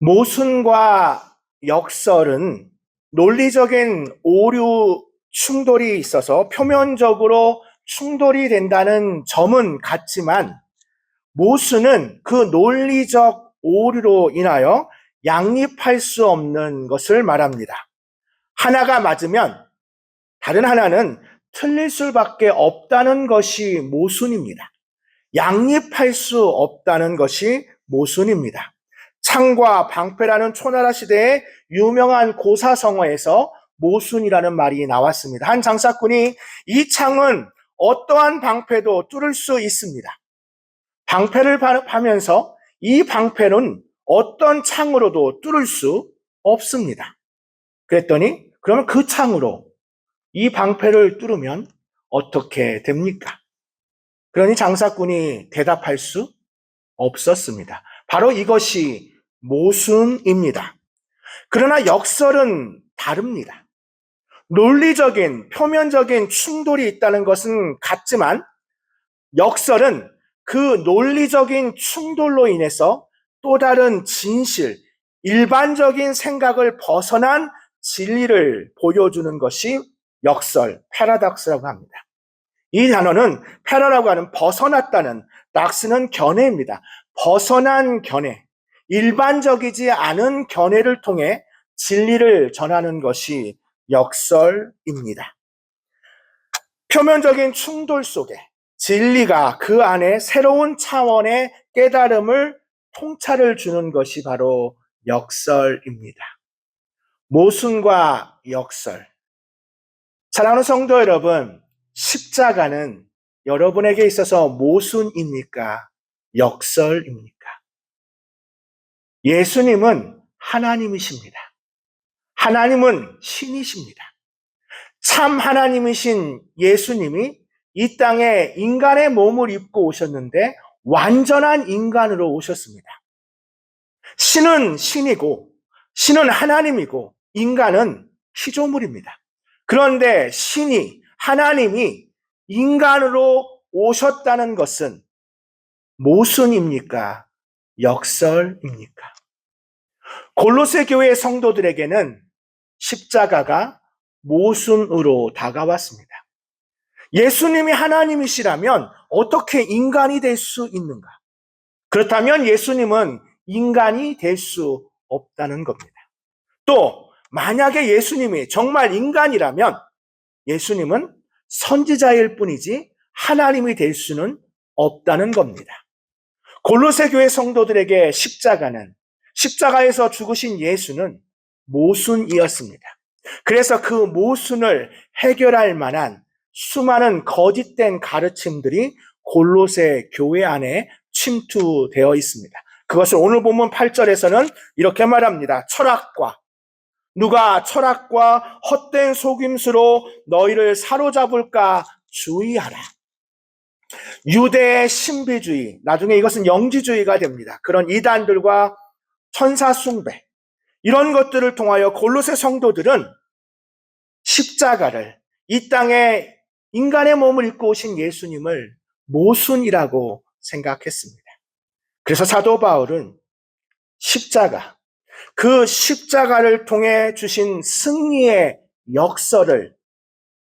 모순과 역설은 논리적인 오류 충돌이 있어서 표면적으로 충돌이 된다는 점은 같지만, 모순은 그 논리적 오류로 인하여 양립할 수 없는 것을 말합니다. 하나가 맞으면 다른 하나는 틀릴 수밖에 없다는 것이 모순입니다. 양립할 수 없다는 것이 모순입니다. 창과 방패라는 초나라 시대의 유명한 고사성어에서 모순이라는 말이 나왔습니다. 한 장사꾼이 이 창은 어떠한 방패도 뚫을 수 있습니다. 방패를 하면서 이 방패는 어떤 창으로도 뚫을 수 없습니다. 그랬더니 그러면 그 창으로 이 방패를 뚫으면 어떻게 됩니까? 그러니 장사꾼이 대답할 수 없었습니다. 바로 이것이 모순입니다. 그러나 역설은 다릅니다. 논리적인, 표면적인 충돌이 있다는 것은 같지만, 역설은 그 논리적인 충돌로 인해서 또 다른 진실, 일반적인 생각을 벗어난 진리를 보여주는 것이 역설, 패러독스라고 합니다. 이 단어는 패러라고 하는 벗어났다는, 닥스는 견해입니다. 벗어난 견해, 일반적이지 않은 견해를 통해 진리를 전하는 것이 역설입니다. 표면적인 충돌 속에 진리가 그 안에 새로운 차원의 깨달음을, 통찰을 주는 것이 바로 역설입니다. 모순과 역설. 사랑하는 성도 여러분, 십자가는 여러분에게 있어서 모순입니까? 역설입니까? 예수님은 하나님이십니다. 하나님은 신이십니다. 참 하나님이신 예수님이 이 땅에 인간의 몸을 입고 오셨는데 완전한 인간으로 오셨습니다. 신은 신이고, 신은 하나님이고, 인간은 피조물입니다. 그런데 신이, 하나님이 인간으로 오셨다는 것은 모순입니까? 역설입니까? 골로새 교회 성도들에게는 십자가가 모순으로 다가왔습니다. 예수님이 하나님이시라면 어떻게 인간이 될 수 있는가? 그렇다면 예수님은 인간이 될 수 없다는 겁니다. 또 만약에 예수님이 정말 인간이라면 예수님은 선지자일 뿐이지 하나님이 될 수는 없다는 겁니다. 골로새 교회 성도들에게 십자가에서 죽으신 예수는 모순이었습니다. 그래서 그 모순을 해결할 만한 수많은 거짓된 가르침들이 골로새 교회 안에 침투되어 있습니다. 그것을 오늘 본문 8절에서는 이렇게 말합니다. 누가 철학과 헛된 속임수로 너희를 사로잡을까 주의하라. 유대의 신비주의, 나중에 이것은 영지주의가 됩니다. 그런 이단들과 천사 숭배, 이런 것들을 통하여 골로새 성도들은 십자가를, 이 땅에 인간의 몸을 입고 오신 예수님을 모순이라고 생각했습니다. 그래서 사도 바울은 그 십자가를 통해 주신 승리의 역설을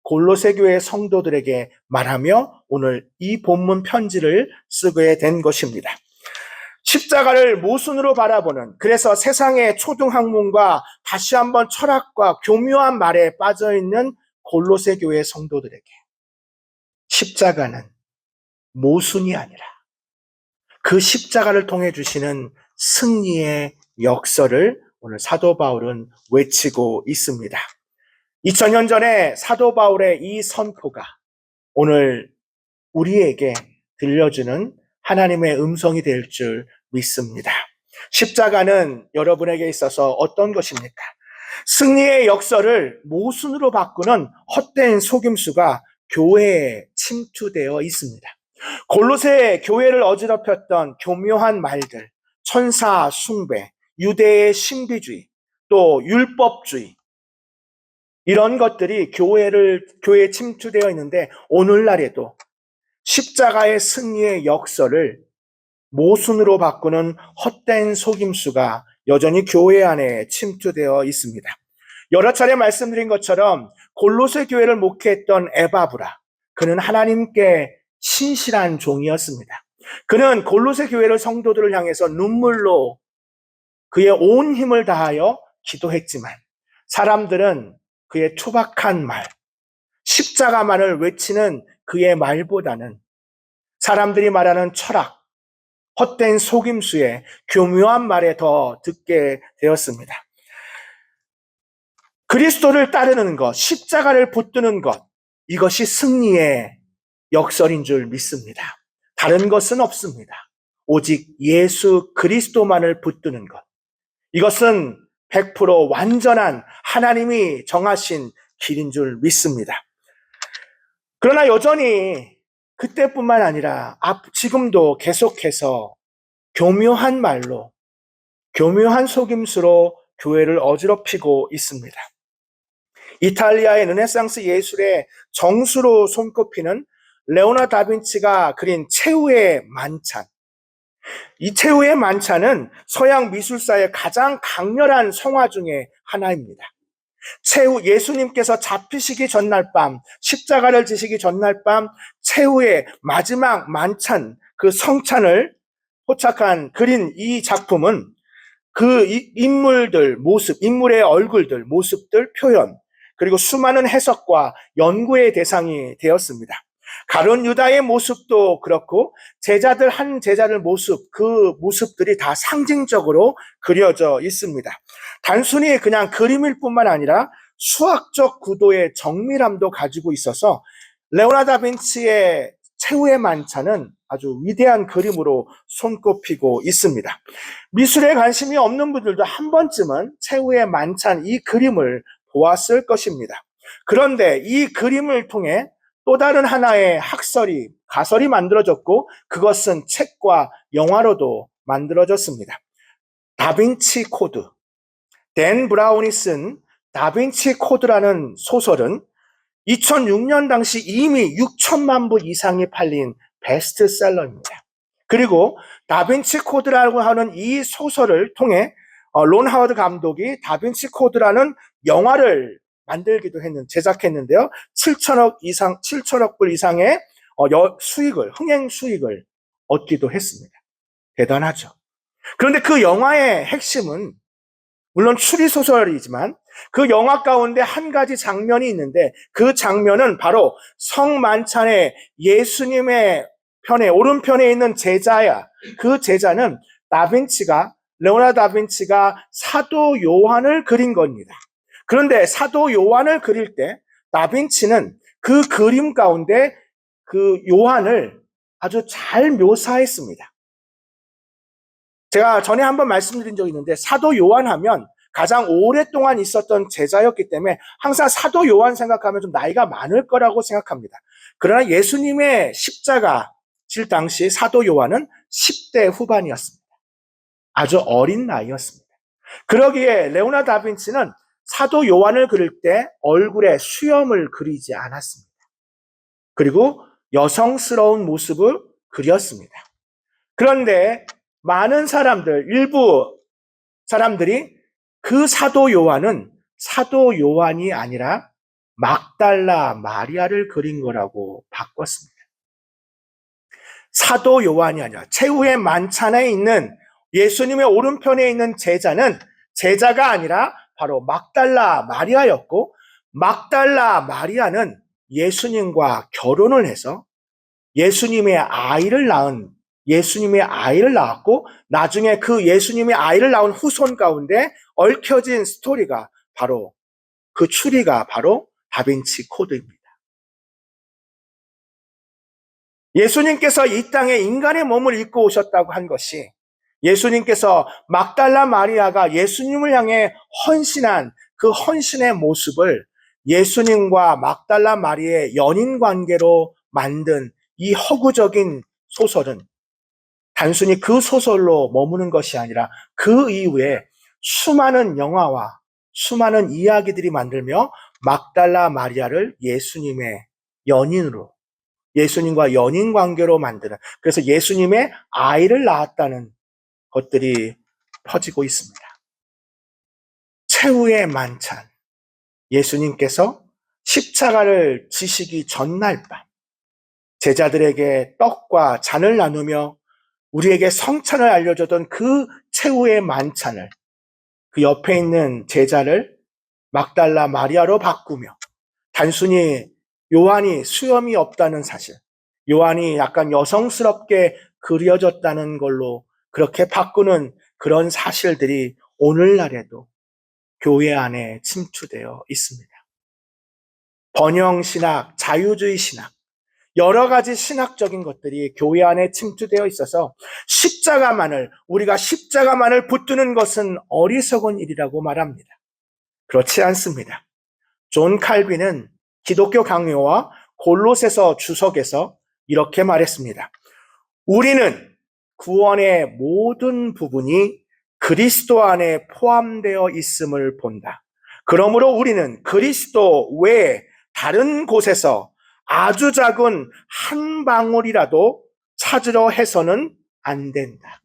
골로새 교회 성도들에게 말하며 오늘 이 본문 편지를 쓰게 된 것입니다. 십자가를 모순으로 바라보는, 그래서 세상의 초등학문과 다시 한번 철학과 교묘한 말에 빠져있는 골로새 교회 성도들에게 십자가는 모순이 아니라 그 십자가를 통해 주시는 승리의 역설을 오늘 사도 바울은 외치고 있습니다. 2000년 전에 사도 바울의 이 선포가 오늘 우리에게 들려주는 하나님의 음성이 될 줄 믿습니다. 십자가는 여러분에게 있어서 어떤 것입니까? 승리의 역설을 모순으로 바꾸는 헛된 속임수가 교회에 침투되어 있습니다. 골로새 교회를 어지럽혔던 교묘한 말들, 천사 숭배, 유대의 신비주의, 또 율법주의, 이런 것들이 교회에 침투되어 있는데 오늘날에도 십자가의 승리의 역설을 모순으로 바꾸는 헛된 속임수가 여전히 교회 안에 침투되어 있습니다. 여러 차례 말씀드린 것처럼 골로새 교회를 목회했던 에바브라, 그는 하나님께 신실한 종이었습니다. 그는 골로새 교회를 성도들을 향해서 눈물로 그의 온 힘을 다하여 기도했지만 사람들은 그의 투박한 말, 십자가만을 외치는 그의 말보다는 사람들이 말하는 철학, 헛된 속임수에 교묘한 말에 더 듣게 되었습니다. 그리스도를 따르는 것, 십자가를 붙드는 것, 이것이 승리의 역설인 줄 믿습니다. 다른 것은 없습니다. 오직 예수 그리스도만을 붙드는 것. 이것은 100% 완전한 하나님이 정하신 길인 줄 믿습니다. 그러나 여전히 그때뿐만 아니라 지금도 계속해서 교묘한 말로, 교묘한 속임수로 교회를 어지럽히고 있습니다. 이탈리아의 르네상스 예술의 정수로 손꼽히는 레오나르도 다빈치가 그린 최후의 만찬. 이 최후의 만찬은 서양 미술사의 가장 강렬한 성화 중에 하나입니다. 최후, 예수님께서 잡히시기 전날 밤, 십자가를 지시기 전날 밤, 최후의 마지막 만찬, 그 성찬을 포착한 그린 이 작품은 그 인물들 모습, 인물의 얼굴들, 모습들 표현, 그리고 수많은 해석과 연구의 대상이 되었습니다. 가룟 유다의 모습도 그렇고 제자들 한 제자들 모습, 그 모습들이 다 상징적으로 그려져 있습니다. 단순히 그냥 그림일 뿐만 아니라 수학적 구도의 정밀함도 가지고 있어서 레오나르도 다빈치의 최후의 만찬은 아주 위대한 그림으로 손꼽히고 있습니다. 미술에 관심이 없는 분들도 한 번쯤은 최후의 만찬 이 그림을 보았을 것입니다. 그런데 이 그림을 통해 또 다른 하나의 학설이, 가설이 만들어졌고 그것은 책과 영화로도 만들어졌습니다. 다빈치 코드. 댄 브라운이 쓴 다빈치 코드라는 소설은 2006년 당시 이미 6천만 부 이상이 팔린 베스트셀러입니다. 그리고 다빈치 코드라고 하는 이 소설을 통해 론 하워드 감독이 다빈치 코드라는 영화를 만들기도 제작했는데요. 7천억 불 이상의 흥행 수익을 얻기도 했습니다. 대단하죠. 그런데 그 영화의 핵심은 물론 추리소설이지만 그 영화 가운데 한 가지 장면이 있는데 그 장면은 바로 성만찬에 예수님의 편에 오른편에 있는 제자야. 그 제자는 레오나르도 다빈치가 사도 요한을 그린 겁니다. 그런데 사도 요한을 그릴 때 다빈치는 그 그림 가운데 그 요한을 아주 잘 묘사했습니다. 제가 전에 한번 말씀드린 적이 있는데 사도 요한 하면 가장 오랫동안 있었던 제자였기 때문에 항상 사도 요한 생각하면 좀 나이가 많을 거라고 생각합니다. 그러나 예수님의 십자가 질 당시 사도 요한은 10대 후반이었습니다. 아주 어린 나이였습니다. 그러기에 레오나르도 다빈치는 사도 요한을 그릴 때 얼굴에 수염을 그리지 않았습니다. 그리고 여성스러운 모습을 그렸습니다. 그런데 많은 사람들, 일부 사람들이 그 사도 요한은 사도 요한이 아니라 막달라 마리아를 그린 거라고 바꿨습니다. 사도 요한이 아니라 최후의 만찬에 있는 예수님의 오른편에 있는 제자가 아니라 바로 막달라 마리아였고 막달라 마리아는 예수님과 결혼을 해서 예수님의 아이를 낳았고 나중에 그 예수님의 아이를 낳은 후손 가운데 얽혀진 스토리가 바로 그 추리가 바로 다빈치 코드입니다. 예수님께서 이 땅에 인간의 몸을 입고 오셨다고 한 것이 예수님께서 막달라 마리아가 예수님을 향해 헌신한 그 헌신의 모습을 예수님과 막달라 마리아의 연인 관계로 만든 이 허구적인 소설은 단순히 그 소설로 머무는 것이 아니라 그 이후에 수많은 영화와 수많은 이야기들이 만들며 막달라 마리아를 예수님의 연인으로 예수님과 연인 관계로 만드는, 그래서 예수님의 아이를 낳았다는 것들이 퍼지고 있습니다. 최후의 만찬, 예수님께서 십자가를 지시기 전날 밤 제자들에게 떡과 잔을 나누며 우리에게 성찬을 알려줬던 그 최후의 만찬을 그 옆에 있는 제자를 막달라 마리아로 바꾸며, 단순히 요한이 수염이 없다는 사실, 요한이 약간 여성스럽게 그려졌다는 걸로 그렇게 바꾸는 그런 사실들이 오늘날에도 교회 안에 침투되어 있습니다. 번영신학, 자유주의 신학, 여러 가지 신학적인 것들이 교회 안에 침투되어 있어서 우리가 십자가만을 붙드는 것은 어리석은 일이라고 말합니다. 그렇지 않습니다. 존 칼빈은 기독교 강요와 골로새서 주석에서 이렇게 말했습니다. 우리는 구원의 모든 부분이 그리스도 안에 포함되어 있음을 본다. 그러므로 우리는 그리스도 외에 다른 곳에서 아주 작은 한 방울이라도 찾으려 해서는 안 된다.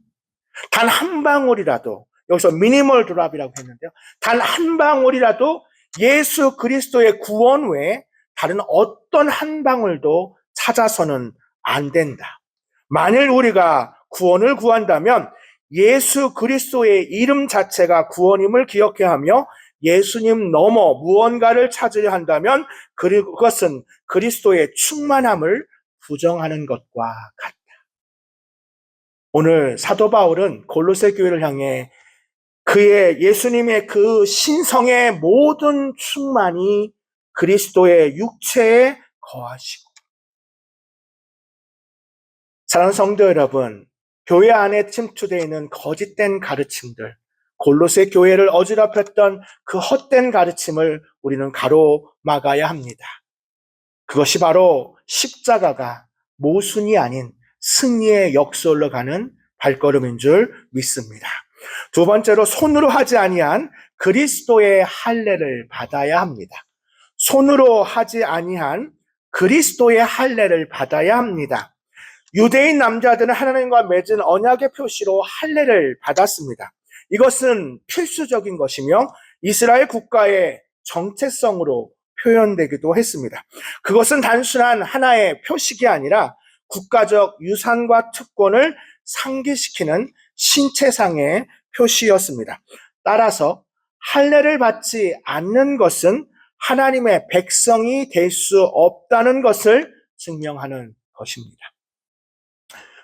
단 한 방울이라도, 여기서 미니멀 드랍이라고 했는데요. 단 한 방울이라도 예수 그리스도의 구원 외에 다른 어떤 한 방울도 찾아서는 안 된다. 만일 우리가 구원을 구한다면 예수 그리스도의 이름 자체가 구원임을 기억해야 하며, 예수님 넘어 무언가를 찾으려 한다면 그것은 그리스도의 충만함을 부정하는 것과 같다. 오늘 사도 바울은 골로새 교회를 향해 예수님의 그 신성의 모든 충만이 그리스도의 육체에 거하시고, 사랑하는 성도 여러분, 교회 안에 침투되어 있는 거짓된 가르침들, 골로새 교회를 어지럽혔던 그 헛된 가르침을 우리는 가로막아야 합니다. 그것이 바로 십자가가 모순이 아닌 승리의 역설로 가는 발걸음인 줄 믿습니다. 두 번째로, 손으로 하지 아니한 그리스도의 할례를 받아야 합니다. 손으로 하지 아니한 그리스도의 할례를 받아야 합니다. 유대인 남자들은 하나님과 맺은 언약의 표시로 할례를 받았습니다. 이것은 필수적인 것이며 이스라엘 국가의 정체성으로 표현되기도 했습니다. 그것은 단순한 하나의 표식이 아니라 국가적 유산과 특권을 상기시키는 신체상의 표시였습니다. 따라서 할례를 받지 않는 것은 하나님의 백성이 될 수 없다는 것을 증명하는 것입니다.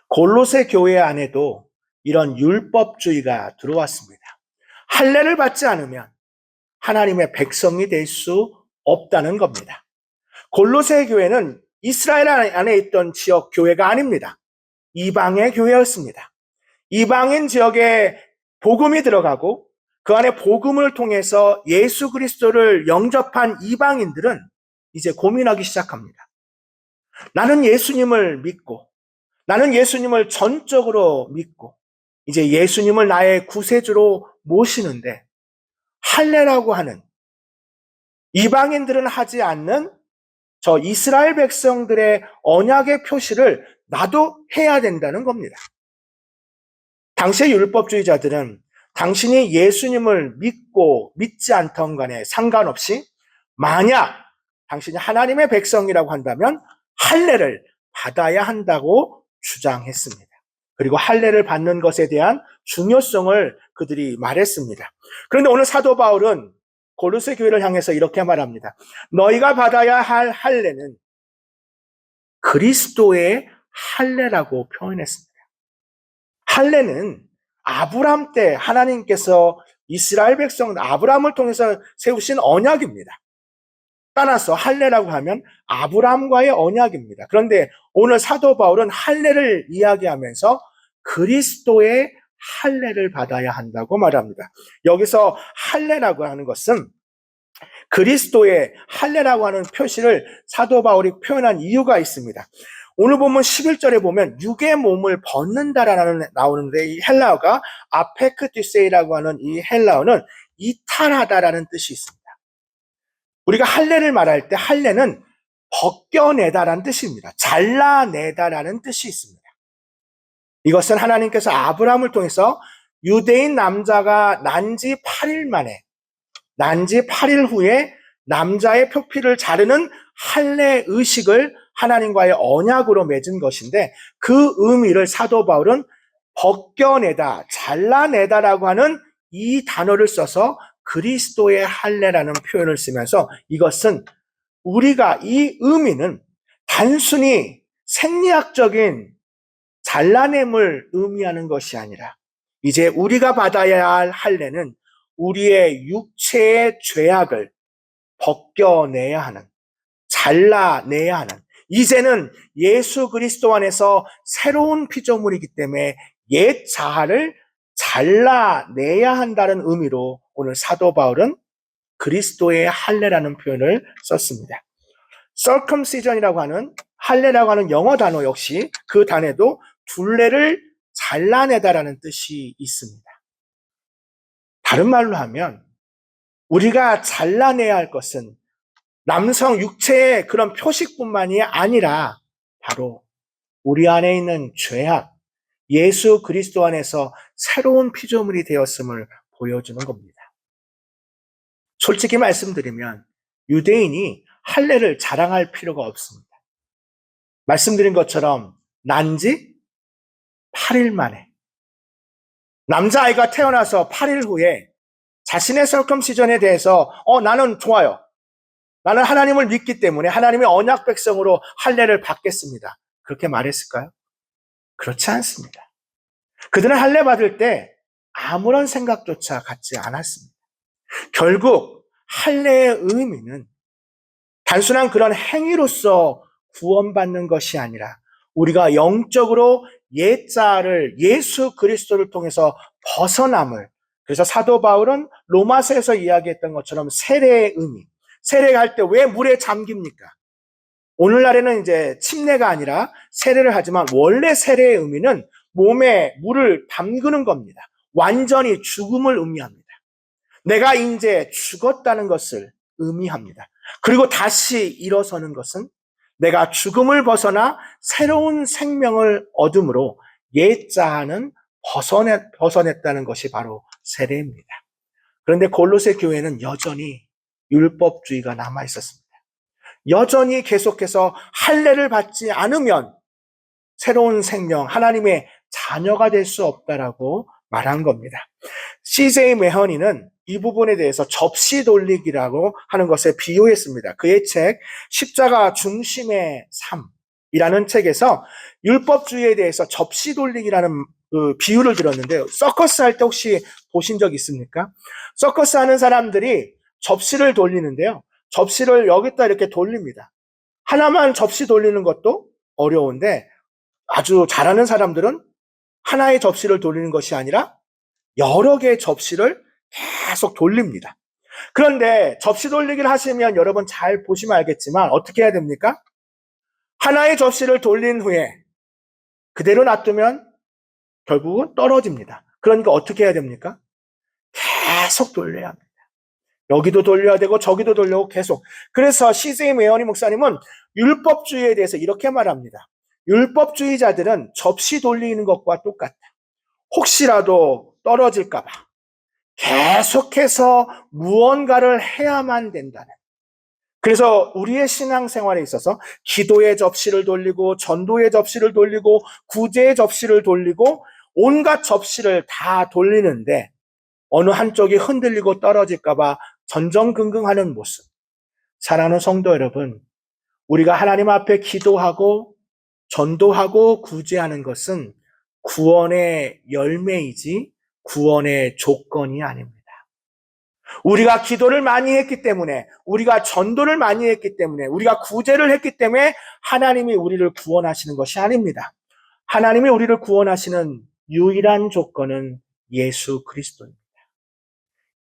골로새 교회 안에도 이런 율법주의가 들어왔습니다. 할례를 받지 않으면 하나님의 백성이 될 수 없다는 겁니다. 골로새 교회는 이스라엘 안에 있던 지역 교회가 아닙니다. 이방의 교회였습니다. 이방인 지역에 복음이 들어가고 그 안에 복음을 통해서 예수 그리스도를 영접한 이방인들은 이제 고민하기 시작합니다. 나는 예수님을 믿고, 나는 예수님을 전적으로 믿고 이제 예수님을 나의 구세주로 모시는데, 할례라고 하는 이방인들은 하지 않는 저 이스라엘 백성들의 언약의 표시를 나도 해야 된다는 겁니다. 당시의 율법주의자들은 당신이 예수님을 믿고 믿지 않던 간에 상관없이 만약 당신이 하나님의 백성이라고 한다면 할례를 받아야 한다고 주장했습니다. 그리고 할례를 받는 것에 대한 중요성을 그들이 말했습니다. 그런데 오늘 사도 바울은 골로새 교회를 향해서 이렇게 말합니다. 너희가 받아야 할 할례는 그리스도의 할례라고 표현했습니다. 할례는 아브람 때 하나님께서 이스라엘 백성 아브람을 통해서 세우신 언약입니다. 따라서 할례라고 하면 아브람과의 언약입니다. 그런데 오늘 사도 바울은 할례를 이야기하면서 그리스도의 할례를 받아야 한다고 말합니다. 여기서 할례라고 하는 것은 그리스도의 할례라고 하는 표시를 사도 바울이 표현한 이유가 있습니다. 오늘 보면 11절에 보면 육의 몸을 벗는다라는 나오는데, 이 헬라어가 아페크티세이라고 하는 이 헬라어는 이탈하다라는 뜻이 있습니다. 우리가 할례를 말할 때 할례는 벗겨내다라는 뜻입니다. 잘라내다라는 뜻이 있습니다. 이것은 하나님께서 아브라함을 통해서 유대인 남자가 난 지 8일 만에, 난 지 8일 후에 남자의 표피를 자르는 할례 의식을 하나님과의 언약으로 맺은 것인데, 그 의미를 사도 바울은 벗겨내다, 잘라내다라고 하는 이 단어를 써서 그리스도의 할례라는 표현을 쓰면서, 이것은 우리가 이 의미는 단순히 생리학적인 잘라냄을 의미하는 것이 아니라, 이제 우리가 받아야 할 할례는 우리의 육체의 죄악을 벗겨내야 하는, 잘라내야 하는, 이제는 예수 그리스도 안에서 새로운 피조물이기 때문에 옛 자아를 잘라내야 한다는 의미로 오늘 사도 바울은 그리스도의 할례라는 표현을 썼습니다. circumcision이라고 하는, 할례라고 하는 영어 단어 역시 그 단에도 둘레를 잘라내다라는 뜻이 있습니다. 다른 말로 하면 우리가 잘라내야 할 것은 남성 육체의 그런 표식뿐만이 아니라 바로 우리 안에 있는 죄악, 예수 그리스도 안에서 새로운 피조물이 되었음을 보여주는 겁니다. 솔직히 말씀드리면 유대인이 할례를 자랑할 필요가 없습니다. 말씀드린 것처럼 난 지 8일 만에, 남자아이가 태어나서 8일 후에 자신의 서컴시전에 대해서 나는 좋아요. 나는 하나님을 믿기 때문에 하나님의 언약 백성으로 할례를 받겠습니다. 그렇게 말했을까요? 그렇지 않습니다. 그들은 할례 받을 때 아무런 생각조차 갖지 않았습니다. 결국 할례의 의미는 단순한 그런 행위로서 구원받는 것이 아니라 우리가 영적으로 옛자를 예수 그리스도를 통해서 벗어남을, 그래서 사도 바울은 로마서에서 이야기했던 것처럼 세례의 의미, 세례할 때 왜 물에 잠깁니까? 오늘날에는 이제 침례가 아니라 세례를 하지만 원래 세례의 의미는 몸에 물을 담그는 겁니다. 완전히 죽음을 의미합니다. 내가 이제 죽었다는 것을 의미합니다. 그리고 다시 일어서는 것은 내가 죽음을 벗어나 새로운 생명을 얻음으로 옛자아는 벗어냈다는 것이 바로 세례입니다. 그런데 골로새 교회는 여전히 율법주의가 남아 있었습니다. 여전히 계속해서 할례를 받지 않으면 새로운 생명, 하나님의 자녀가 될 수 없다라고 말한 겁니다. CJ 메허니는 이 부분에 대해서 접시 돌리기라고 하는 것에 비유했습니다. 그의 책 십자가 중심의 삶이라는 책에서 율법주의에 대해서 접시 돌리기라는 그 비유를 들었는데요. 서커스 할 때 혹시 보신 적 있습니까? 서커스 하는 사람들이 접시를 돌리는데요. 접시를 여기다 이렇게 돌립니다. 하나만 접시 돌리는 것도 어려운데 아주 잘하는 사람들은 하나의 접시를 돌리는 것이 아니라 여러 개의 접시를 계속 돌립니다. 그런데 접시 돌리기를 하시면 여러분 잘 보시면 알겠지만 어떻게 해야 됩니까? 하나의 접시를 돌린 후에 그대로 놔두면 결국은 떨어집니다. 그러니까 어떻게 해야 됩니까? 계속 돌려야 합니다. 여기도 돌려야 되고 저기도 돌려고 계속. 그래서 CJ 메어니 목사님은 율법주의에 대해서 이렇게 말합니다. 율법주의자들은 접시 돌리는 것과 똑같다. 혹시라도 떨어질까 봐 계속해서 무언가를 해야만 된다는. 그래서 우리의 신앙생활에 있어서 기도의 접시를 돌리고 전도의 접시를 돌리고 구제의 접시를 돌리고 온갖 접시를 다 돌리는데 어느 한쪽이 흔들리고 떨어질까 봐 전전긍긍하는 모습. 사랑하는 성도 여러분, 우리가 하나님 앞에 기도하고 전도하고 구제하는 것은 구원의 열매이지 구원의 조건이 아닙니다. 우리가 기도를 많이 했기 때문에, 우리가 전도를 많이 했기 때문에, 우리가 구제를 했기 때문에 하나님이 우리를 구원하시는 것이 아닙니다. 하나님이 우리를 구원하시는 유일한 조건은 예수 그리스도입니다.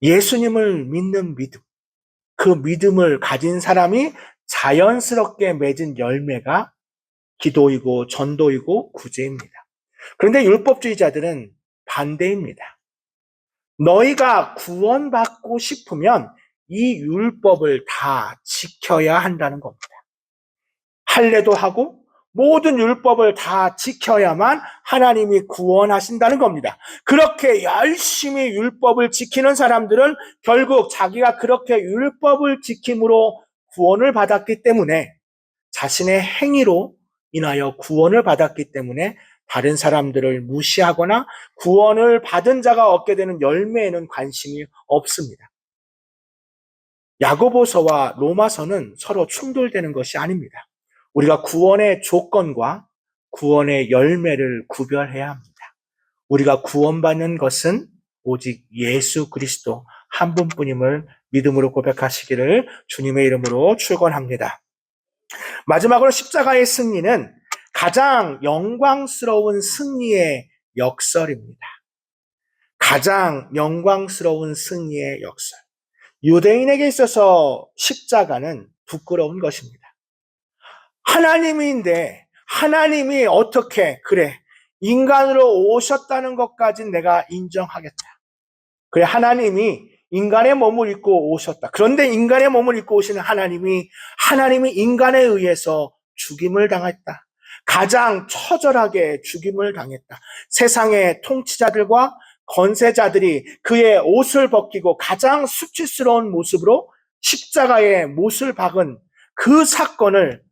예수님을 믿는 믿음, 그 믿음을 가진 사람이 자연스럽게 맺은 열매가 기도이고 전도이고 구제입니다. 그런데 율법주의자들은 반대입니다. 너희가 구원받고 싶으면 이 율법을 다 지켜야 한다는 겁니다. 할례도 하고 모든 율법을 다 지켜야만 하나님이 구원하신다는 겁니다. 그렇게 열심히 율법을 지키는 사람들은 결국 자기가 그렇게 율법을 지킴으로 구원을 받았기 때문에, 자신의 행위로 인하여 구원을 받았기 때문에 다른 사람들을 무시하거나 구원을 받은 자가 얻게 되는 열매에는 관심이 없습니다. 야고보서와 로마서는 서로 충돌되는 것이 아닙니다. 우리가 구원의 조건과 구원의 열매를 구별해야 합니다. 우리가 구원받는 것은 오직 예수 그리스도 한 분뿐임을 믿음으로 고백하시기를 주님의 이름으로 축원합니다. 마지막으로 십자가의 승리는 가장 영광스러운 승리의 역설입니다. 가장 영광스러운 승리의 역설. 유대인에게 있어서 십자가는 부끄러운 것입니다. 하나님인데 하나님이 어떻게 그래 인간으로 오셨다는 것까지 내가 인정하겠다. 그래 하나님이 인간의 몸을 입고 오셨다. 그런데 인간의 몸을 입고 오시는 하나님이 인간에 의해서 죽임을 당했다. 가장 처절하게 죽임을 당했다. 세상의 통치자들과 권세자들이 그의 옷을 벗기고 가장 수치스러운 모습으로 십자가에 못을 박은 그 사건을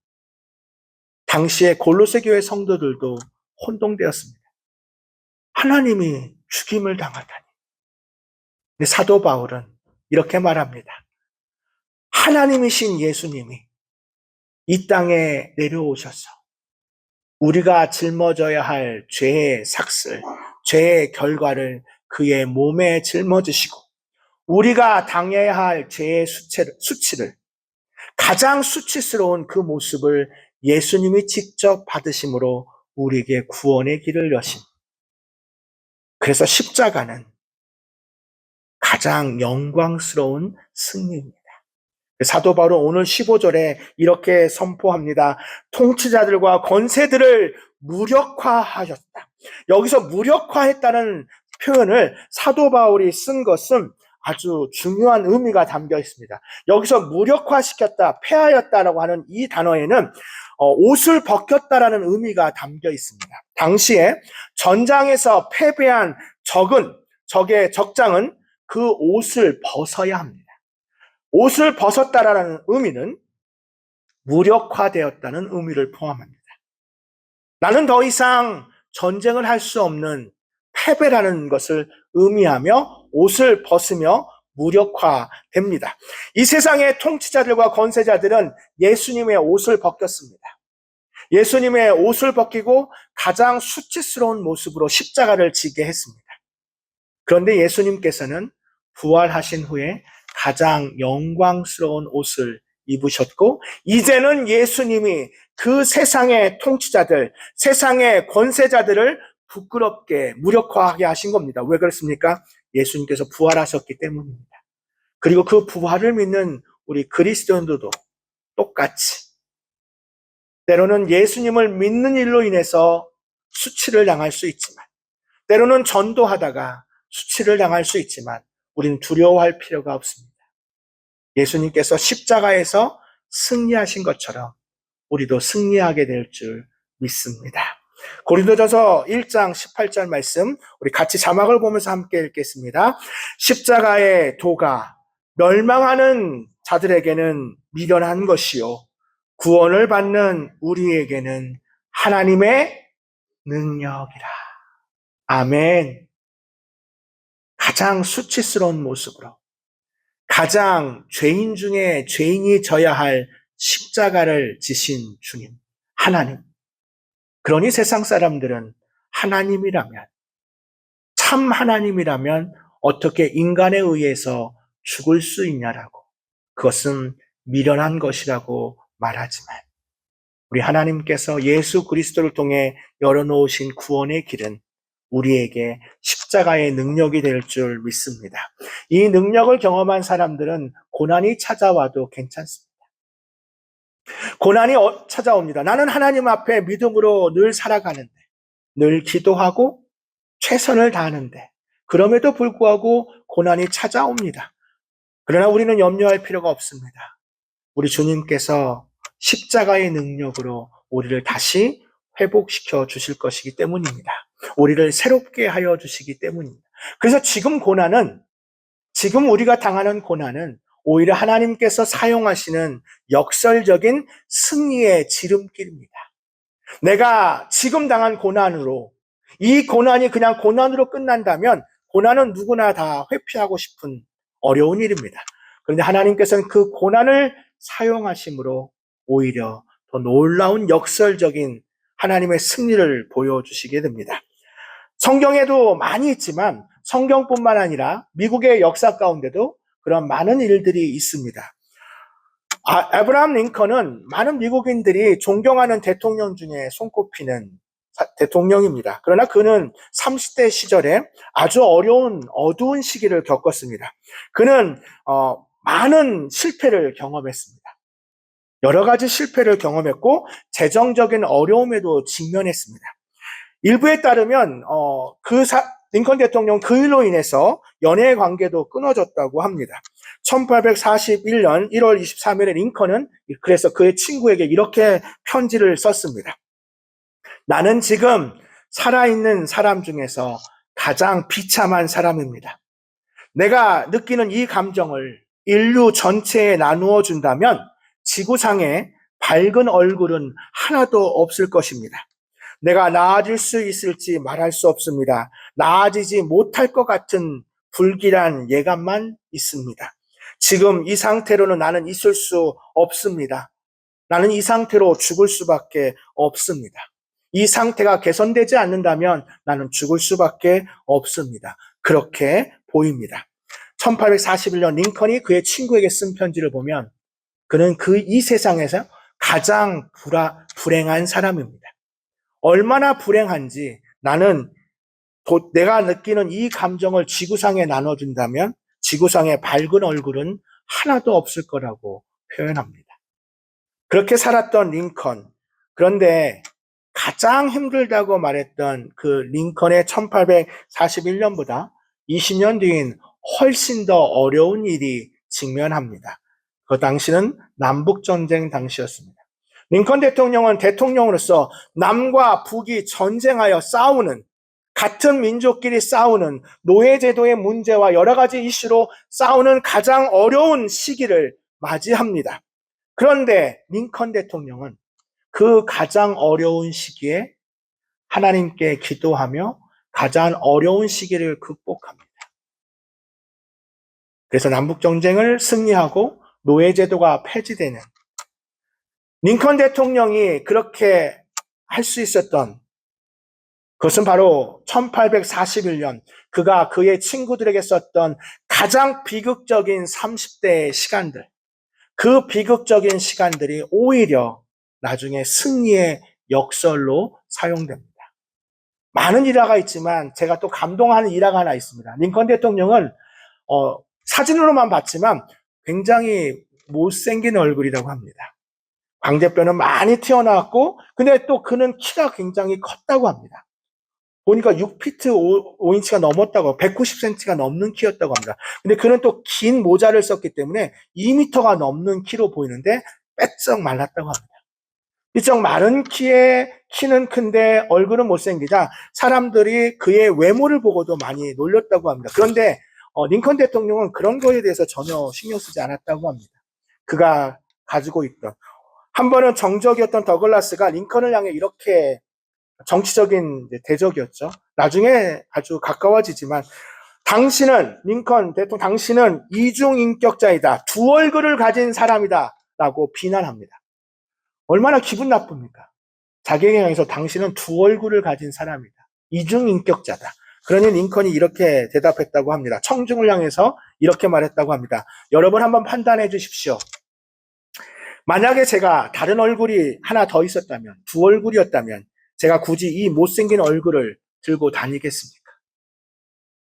당시에 골로새 교회 성도들도 혼동되었습니다. 하나님이 죽임을 당하다니. 근데 사도 바울은 이렇게 말합니다. 하나님이신 예수님이 이 땅에 내려오셔서 우리가 짊어져야 할 죄의 삭슬, 죄의 결과를 그의 몸에 짊어지시고 우리가 당해야 할 죄의 수치를 가장 수치스러운 그 모습을 예수님이 직접 받으심으로 우리에게 구원의 길을 여신. 그래서 십자가는 가장 영광스러운 승리입니다. 사도 바울은 오늘 15절에 이렇게 선포합니다. 통치자들과 권세들을 무력화하셨다. 여기서 무력화했다는 표현을 사도 바울이 쓴 것은 아주 중요한 의미가 담겨 있습니다. 여기서 무력화시켰다, 패하였다라고 하는 이 단어에는 옷을 벗겼다라는 의미가 담겨 있습니다. 당시에 전장에서 패배한 적의 적장은 그 옷을 벗어야 합니다. 옷을 벗었다라는 의미는 무력화되었다는 의미를 포함합니다. 나는 더 이상 전쟁을 할 수 없는 패배라는 것을 의미하며 옷을 벗으며 무력화됩니다. 이 세상의 통치자들과 권세자들은 예수님의 옷을 벗겼습니다. 예수님의 옷을 벗기고 가장 수치스러운 모습으로 십자가를 지게 했습니다. 그런데 예수님께서는 부활하신 후에 가장 영광스러운 옷을 입으셨고 이제는 예수님이 그 세상의 통치자들, 세상의 권세자들을 부끄럽게 무력화하게 하신 겁니다. 왜 그렇습니까? 예수님께서 부활하셨기 때문입니다. 그리고 그 부활을 믿는 우리 그리스도인들도 똑같이 때로는 예수님을 믿는 일로 인해서 수치를 당할 수 있지만 때로는 전도하다가 수치를 당할 수 있지만 우리는 두려워할 필요가 없습니다. 예수님께서 십자가에서 승리하신 것처럼 우리도 승리하게 될 줄 믿습니다. 고린도전서 1장 18절 말씀 우리 같이 자막을 보면서 함께 읽겠습니다. 십자가의 도가 멸망하는 자들에게는 미련한 것이요 구원을 받는 우리에게는 하나님의 능력이라. 아멘. 가장 수치스러운 모습으로 가장 죄인 중에 죄인이 져야 할 십자가를 지신 주님, 하나님. 그러니 세상 사람들은 하나님이라면, 참 하나님이라면 어떻게 인간에 의해서 죽을 수 있냐라고, 그것은 미련한 것이라고 말하지만 우리 하나님께서 예수 그리스도를 통해 열어놓으신 구원의 길은 우리에게 십자가의 능력이 될 줄 믿습니다. 이 능력을 경험한 사람들은 고난이 찾아와도 괜찮습니다. 고난이 찾아옵니다. 나는 하나님 앞에 믿음으로 늘 살아가는데, 늘 기도하고 최선을 다하는데 그럼에도 불구하고 고난이 찾아옵니다. 그러나 우리는 염려할 필요가 없습니다. 우리 주님께서 십자가의 능력으로 우리를 다시 회복시켜 주실 것이기 때문입니다. 우리를 새롭게 하여 주시기 때문입니다. 그래서 지금 우리가 당하는 고난은 오히려 하나님께서 사용하시는 역설적인 승리의 지름길입니다. 내가 지금 당한 고난으로, 이 고난이 그냥 고난으로 끝난다면 고난은 누구나 다 회피하고 싶은 어려운 일입니다. 그런데 하나님께서는 그 고난을 사용하심으로 오히려 더 놀라운 역설적인 하나님의 승리를 보여주시게 됩니다. 성경에도 많이 있지만 성경뿐만 아니라 미국의 역사 가운데도 그런 많은 일들이 있습니다. 아브라함 링컨은 많은 미국인들이 존경하는 대통령 중에 손꼽히는 대통령입니다. 그러나 그는 30대 시절에 아주 어두운 시기를 겪었습니다. 그는 많은 실패를 경험했습니다. 여러 가지 실패를 경험했고 재정적인 어려움에도 직면했습니다. 일부에 따르면 링컨 대통령 그 일로 인해서 연애 관계도 끊어졌다고 합니다. 1841년 1월 23일에 링컨은 그래서 그의 친구에게 이렇게 편지를 썼습니다. 나는 지금 살아있는 사람 중에서 가장 비참한 사람입니다. 내가 느끼는 이 감정을 인류 전체에 나누어 준다면 지구상에 밝은 얼굴은 하나도 없을 것입니다. 내가 나아질 수 있을지 말할 수 없습니다. 나아지지 못할 것 같은 불길한 예감만 있습니다. 지금 이 상태로는 나는 있을 수 없습니다. 나는 이 상태로 죽을 수밖에 없습니다. 이 상태가 개선되지 않는다면 나는 죽을 수밖에 없습니다. 그렇게 보입니다. 1841년 링컨이 그의 친구에게 쓴 편지를 보면 그는 이 세상에서 가장 불행한 사람입니다. 얼마나 불행한지 나는 내가 느끼는 이 감정을 지구상에 나눠준다면 지구상에 밝은 얼굴은 하나도 없을 거라고 표현합니다. 그렇게 살았던 링컨. 그런데 가장 힘들다고 말했던 그 링컨의 1841년보다 20년 뒤인 훨씬 더 어려운 일이 직면합니다. 그 당시는 남북전쟁 당시였습니다. 링컨 대통령은 대통령으로서 남과 북이 전쟁하여 싸우는, 같은 민족끼리 싸우는 노예제도의 문제와 여러 가지 이슈로 싸우는 가장 어려운 시기를 맞이합니다. 그런데 링컨 대통령은 그 가장 어려운 시기에 하나님께 기도하며 가장 어려운 시기를 극복합니다. 그래서 남북전쟁을 승리하고 노예제도가 폐지되는, 링컨 대통령이 그렇게 할 수 있었던 그것은 바로 1841년 그가 그의 친구들에게 썼던 가장 비극적인 30대의 시간들, 그 비극적인 시간들이 오히려 나중에 승리의 역설로 사용됩니다. 많은 일화가 있지만 제가 또 감동하는 일화가 하나 있습니다. 링컨 대통령은 사진으로만 봤지만 굉장히 못생긴 얼굴이라고 합니다. 광대뼈는 많이 튀어나왔고 근데 또 그는 키가 굉장히 컸다고 합니다. 보니까 6피트 5인치가 넘었다고, 190cm가 넘는 키였다고 합니다. 근데 그는 또 긴 모자를 썼기 때문에 2m가 넘는 키로 보이는데 빼쩍 말랐다고 합니다. 이쪽 마른 키는 큰데 얼굴은 못생기자 사람들이 그의 외모를 보고도 많이 놀렸다고 합니다. 그런데 링컨 대통령은 그런 거에 대해서 전혀 신경 쓰지 않았다고 합니다. 그가 가지고 있던, 한 번은 정적이었던 더글라스가 링컨을 향해 이렇게, 정치적인 대적이었죠. 나중에 아주 가까워지지만 링컨 대통령, 당신은 이중인격자이다. 두 얼굴을 가진 사람이다. 라고 비난합니다. 얼마나 기분 나쁩니까? 자기에게 향해서 당신은 두 얼굴을 가진 사람이다. 이중인격자다. 그러니 링컨이 이렇게 대답했다고 합니다. 청중을 향해서 이렇게 말했다고 합니다. 여러분 한번 판단해 주십시오. 만약에 제가 다른 얼굴이 하나 더 있었다면, 두 얼굴이었다면 제가 굳이 이 못생긴 얼굴을 들고 다니겠습니까?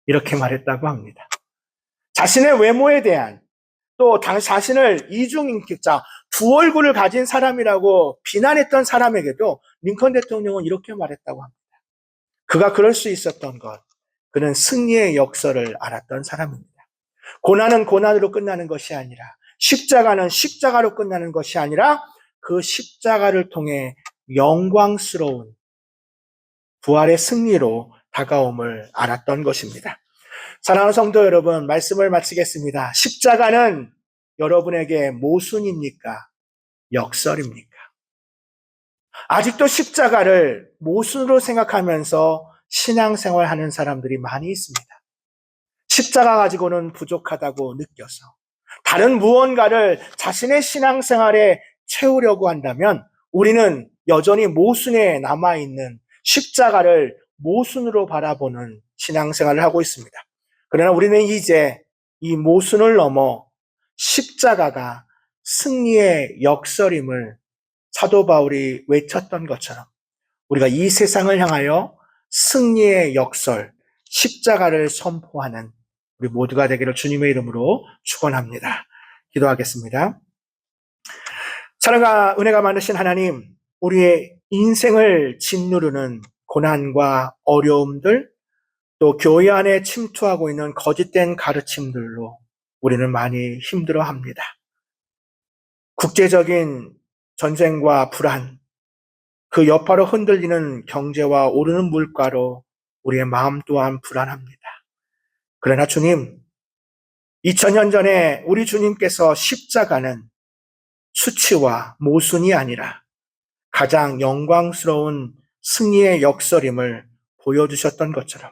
이렇게 말했다고 합니다. 자신의 외모에 대한, 또 자신을 이중인격자, 두 얼굴을 가진 사람이라고 비난했던 사람에게도 링컨 대통령은 이렇게 말했다고 합니다. 그가 그럴 수 있었던 것, 그는 승리의 역설을 알았던 사람입니다. 고난은 고난으로 끝나는 것이 아니라, 십자가는 십자가로 끝나는 것이 아니라 그 십자가를 통해 영광스러운 부활의 승리로 다가옴을 알았던 것입니다. 사랑하는 성도 여러분, 말씀을 마치겠습니다. 십자가는 여러분에게 모순입니까? 역설입니까? 아직도 십자가를 모순으로 생각하면서 신앙생활하는 사람들이 많이 있습니다. 십자가 가지고는 부족하다고 느껴서 다른 무언가를 자신의 신앙생활에 채우려고 한다면 우리는 여전히 모순에 남아있는 십자가를 모순으로 바라보는 신앙생활을 하고 있습니다. 그러나 우리는 이제 이 모순을 넘어 십자가가 승리의 역설임을 사도 바울이 외쳤던 것처럼 우리가 이 세상을 향하여 승리의 역설, 십자가를 선포하는 우리 모두가 되기를 주님의 이름으로 축원합니다. 기도하겠습니다. 사랑과 은혜가 많으신 하나님, 우리의 인생을 짓누르는 고난과 어려움들, 또 교회 안에 침투하고 있는 거짓된 가르침들로 우리는 많이 힘들어합니다. 국제적인 전쟁과 불안, 그 여파로 흔들리는 경제와 오르는 물가로 우리의 마음 또한 불안합니다. 그러나 주님, 2000년 전에 우리 주님께서 십자가는 수치와 모순이 아니라 가장 영광스러운 승리의 역설임을 보여주셨던 것처럼,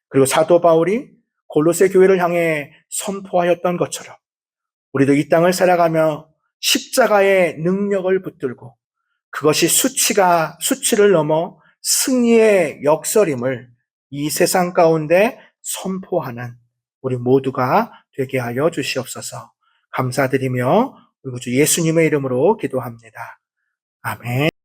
그리고 사도 바울이 골로새 교회를 향해 선포하였던 것처럼 우리도 이 땅을 살아가며 십자가의 능력을 붙들고 그것이 수치를 넘어 승리의 역설임을 이 세상 가운데 선포하는 우리 모두가 되게 하여 주시옵소서. 감사드리며 우리 주 예수님의 이름으로 기도합니다. 아멘.